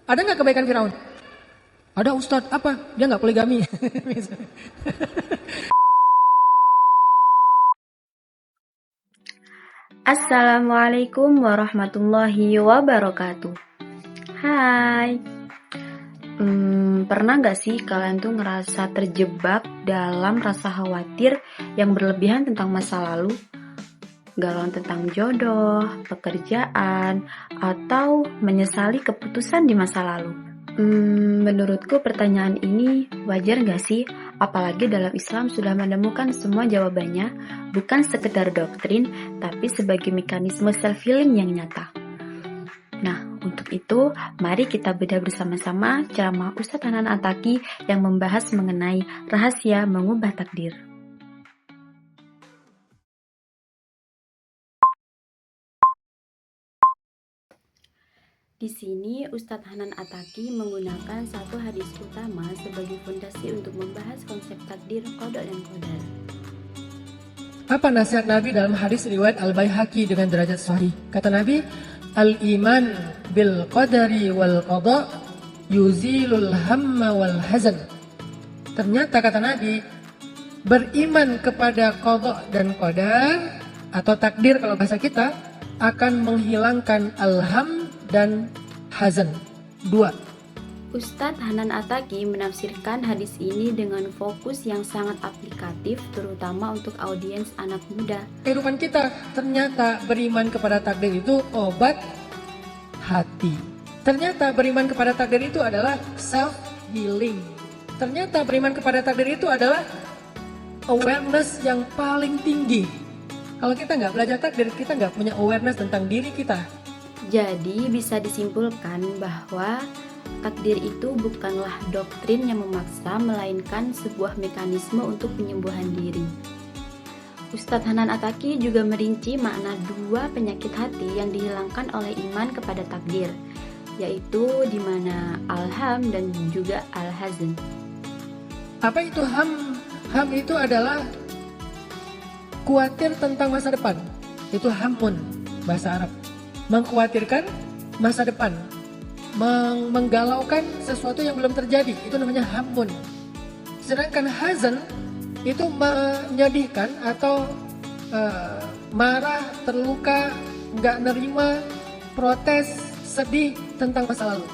Ada nggak kebaikan Firaun? Ada Ustadz, apa? Dia nggak poligami. Assalamualaikum warahmatullahi wabarakatuh. Hai. Pernah gak sih kalian tuh ngerasa terjebak dalam rasa khawatir yang berlebihan tentang masa lalu? Galau tentang jodoh, pekerjaan, atau menyesali keputusan di masa lalu? Menurutku pertanyaan ini wajar gak sih? Apalagi dalam Islam sudah menemukan semua jawabannya, bukan sekedar doktrin, tapi sebagai mekanisme self-healing yang nyata. Nah, untuk itu, mari kita bedah bersama-sama ceramah Ustadz Hanan Attaqi yang membahas mengenai rahasia mengubah takdir. Di sini Ustadz Hanan Attaqi menggunakan satu hadis utama sebagai fondasi untuk membahas konsep takdir, qada dan qadar. Apa nasihat Nabi dalam hadis riwayat Al-Baihaqi dengan derajat sahih? Kata Nabi, al-iman bil qadari wal qada yuzilul hamma wal hazan. Ternyata kata Nabi, beriman kepada qada dan qadar atau takdir kalau bahasa kita akan menghilangkan alham dan hazan. 2. Ustadz Hanan Attaqi menafsirkan hadis ini dengan fokus yang sangat aplikatif, terutama untuk audiens anak muda. Kehidupan kita, ternyata beriman kepada takdir itu obat hati. Ternyata beriman kepada takdir itu adalah self healing. Ternyata beriman kepada takdir itu adalah awareness yang paling tinggi. Kalau kita nggak belajar takdir, kita nggak punya awareness tentang diri kita. Jadi bisa disimpulkan bahwa takdir itu bukanlah doktrin yang memaksa, melainkan sebuah mekanisme untuk penyembuhan diri. Ustadz Hanan Attaqi juga merinci makna dua penyakit hati yang dihilangkan oleh iman kepada takdir, yaitu di mana alham dan juga al-hazan. Apa itu ham? Ham itu adalah khawatir tentang masa depan. Itu hamun, bahasa Arab. Mengkhawatirkan masa depan, menggalaukan sesuatu yang belum terjadi, itu namanya hamun. Sedangkan hazan itu menyedihkan atau marah, terluka, nggak nerima, protes, sedih tentang masa lalu.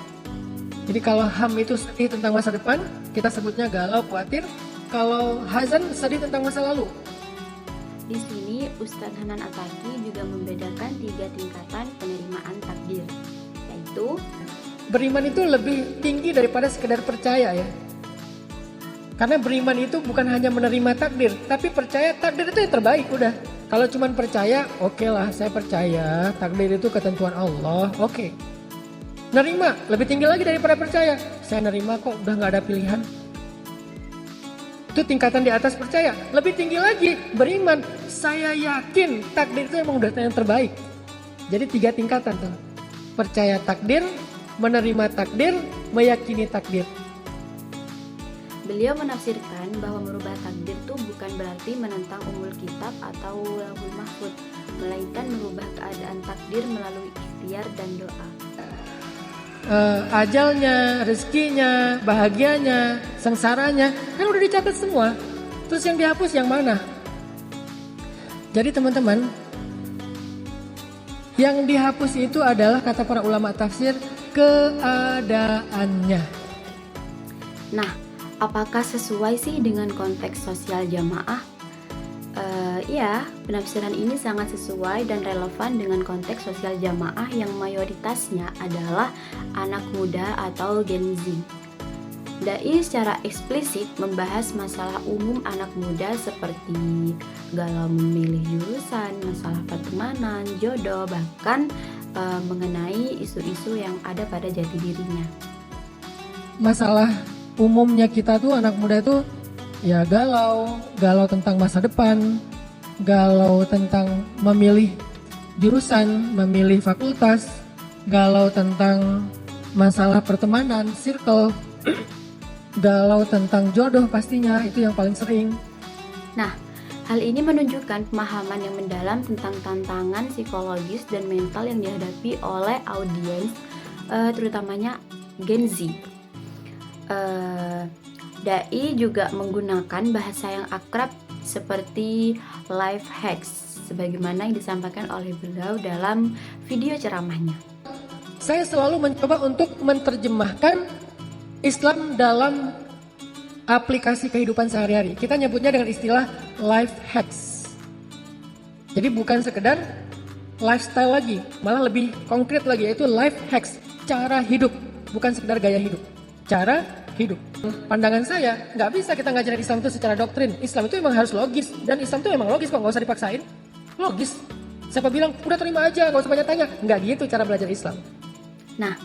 Jadi kalau ham itu sedih tentang masa depan, kita sebutnya galau, khawatir. Kalau hazan sedih tentang masa lalu. Di sini Ustadz Hanan Attaqi juga membedakan 3 tingkatan penerimaan takdir, yaitu beriman itu lebih tinggi daripada sekedar percaya ya. Karena beriman itu bukan hanya menerima takdir, tapi percaya takdir itu yang terbaik udah. Kalau cuma percaya, oke lah saya percaya takdir itu ketentuan Allah, oke. Nerima lebih tinggi lagi daripada percaya. Saya nerima kok, udah nggak ada pilihan. Itu tingkatan di atas percaya. Lebih tinggi lagi beriman. Saya yakin takdir itu emang udah yang terbaik. Jadi 3 tingkatan tuh. Percaya takdir, menerima takdir, meyakini takdir. beliau menafsirkan bahwa merubah takdir itu bukan berarti menentang umul kitab atau lauhul mahfud, melainkan merubah keadaan takdir melalui ikhtiar dan doa. Ajalnya, rezekinya, bahagianya, sengsaranya kan udah dicatat semua. Terus yang dihapus yang mana? Jadi teman-teman, yang dihapus itu adalah kata para ulama tafsir keadaannya. Nah, apakah sesuai sih dengan konteks sosial jamaah? Iya, penafsiran ini sangat sesuai dan relevan dengan konteks sosial jamaah yang mayoritasnya adalah anak muda atau Gen Z. Dai secara eksplisit membahas masalah umum anak muda seperti galau memilih jurusan, masalah pertemanan, jodoh, bahkan mengenai isu-isu yang ada pada jati dirinya. Masalah umumnya kita tuh anak muda tuh ya galau tentang masa depan, galau tentang memilih jurusan, memilih fakultas, galau tentang masalah pertemanan, circle, galau tentang jodoh pastinya, itu yang paling sering. Nah, hal ini menunjukkan pemahaman yang mendalam tentang tantangan psikologis dan mental yang dihadapi oleh audiens, terutamanya Gen Z. Dai juga menggunakan bahasa yang akrab seperti life hacks sebagaimana yang disampaikan oleh beliau dalam video ceramahnya. Saya selalu mencoba untuk menerjemahkan Islam dalam aplikasi kehidupan sehari-hari. Kita nyebutnya dengan istilah life hacks. Jadi bukan sekedar lifestyle lagi, malah lebih konkret lagi, yaitu life hacks, cara hidup, bukan sekedar gaya hidup, cara hidup. Pandangan saya, nggak bisa kita ngajarin Islam itu secara doktrin. Islam itu memang harus logis, dan Islam itu memang logis kok, nggak usah dipaksain. Logis. Siapa bilang, udah terima aja, nggak usah banyak tanya. Nggak gitu cara belajar Islam. Nah,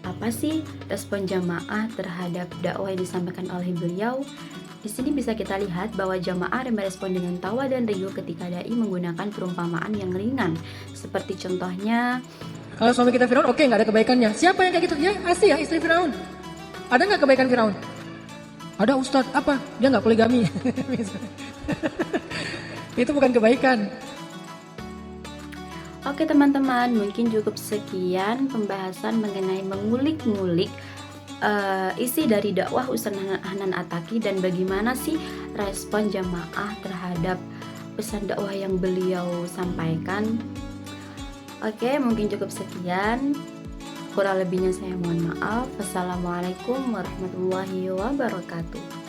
apa sih respon jamaah terhadap dakwah yang disampaikan oleh beliau? Di sini bisa kita lihat bahwa jamaah merespon dengan tawa dan riuh ketika dai menggunakan perumpamaan yang ringan. Seperti contohnya, Kalau suami kita Firaun, oke, nggak ada kebaikannya. Siapa yang kayak gitu? Ya, Asia, istri Firaun. Ada nggak kebaikan Firaun? Ada Ustadz, apa? Dia nggak poligami. Itu bukan kebaikan. oke teman-teman, mungkin cukup sekian pembahasan mengenai mengulik-ngulik isi dari dakwah Ustaz Hanan Attaqi dan bagaimana sih respon jamaah terhadap pesan dakwah yang beliau sampaikan. Oke, mungkin cukup sekian. Kurang lebihnya saya mohon maaf. Wassalamualaikum warahmatullahi wabarakatuh.